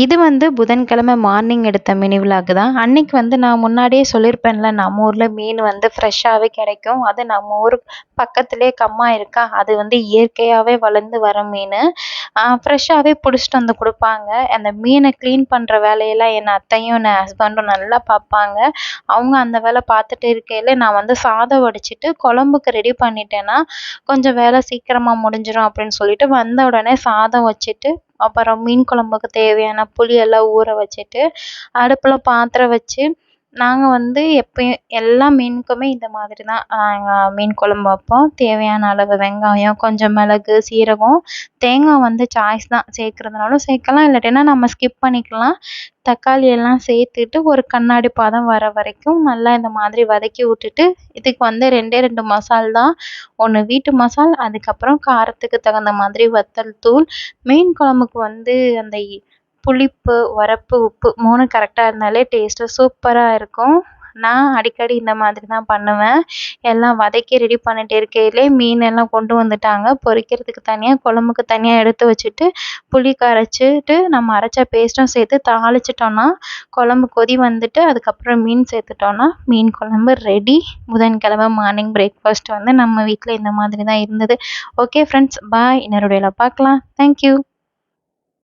இது வந்து புதன்கிழமை மார்னிங் எடுத்த மினி விலாக் தான். அன்னைக்கு வந்து நான் முன்னாடியே சொல்லியிருப்பேன்ல, நம்ம ஊர்ல மீன் வந்து ஃப்ரெஷ்ஷாவே கிடைக்கும். அது நம்ம ஊர் பக்கத்திலேயே கம்மா இருக்கா, அது வந்து இயற்கையாவே வளர்ந்து வர மீன். ஃப்ரெஷ்ஷாவே பிடிச்சிட்டு வந்து குடுப்பாங்க. அந்த மீனை க்ளீன் பண்ற வேலையெல்லாம் என் அத்தையும், என் ஹஸ்பண்டும் நல்லா பார்ப்பாங்க. அவங்க அந்த வேலை பார்த்துட்டு இருக்கையில நான் வந்து சாதம் வடிச்சிட்டு குழம்புக்கு ரெடி பண்ணிட்டேன்னா, கொஞ்சம் வேலை சீக்கிரமா முடிஞ்சிரும் அப்படின்னு சொல்லிட்டு வந்த உடனே சாதம் வச்சுட்டு, அப்புறம் மீன் குழம்புக்கு தேவையான புளி எல்லாம் ஊற வச்சுட்டு, அடுப்புல பாத்திரம் வச்சு, நாங்க வந்து எப்பயும் எல்லா மீனுக்குமே இந்த மாதிரி தான் மீன் குழம்பு வைப்போம். தேவையான அளவு வெங்காயம், கொஞ்சம் மிளகு, சீரகம், தேங்காய் வந்து சாய்ஸ் தான். சேர்க்கறதுனாலும் சேர்க்கலாம், இல்லாட்டினா நம்ம ஸ்கிப் பண்ணிக்கலாம். தக்காளி எல்லாம் சேர்த்துட்டு ஒரு கண்ணாடி பதம் வர வரைக்கும் நல்லா இந்த மாதிரி வதக்கி விட்டுட்டு, இதுக்கு வந்து 2 மசால் தான். ஒன்று வீட்டு மசால், அதுக்கப்புறம் காரத்துக்கு தகுந்த மாதிரி வத்தல் தூள். மீன் குழம்புக்கு வந்து அந்த புளிப்பு, உரப்பு, உப்பு 3 கரெக்டா இருந்தாலே டேஸ்ட்டு சூப்பரா இருக்கும். நான் அடிக்கடி இந்த மாதிரி தான் பண்ணுவேன். எல்லாம் வதக்கி ரெடி பண்ணிட்டு இருக்கையிலே மீன் எல்லாம் கொண்டு வந்துட்டாங்க. பொரிக்கிறதுக்கு தனியா, குழம்புக்கு தனியா எடுத்து வச்சுட்டு, புளி கரைச்சிட்டு நம்ம அரைச்ச பேஸ்ட்டும் சேர்த்து தாளிச்சிட்டோம்னா, குழம்பு கொதி வந்துட்டு அதுக்கப்புறம் மீன் சேர்த்துட்டோம்னா, மீன் குழம்பு ரெடி. புதன்கிழமை மார்னிங் பிரேக்ஃபாஸ்ட் வந்து நம்ம வீட்ல இந்த மாதிரி தான் இருந்தது. ஓகே ஃப்ரெண்ட்ஸ், பாய். இன்னொரு வீடியோல பார்க்கலாம். Thank you.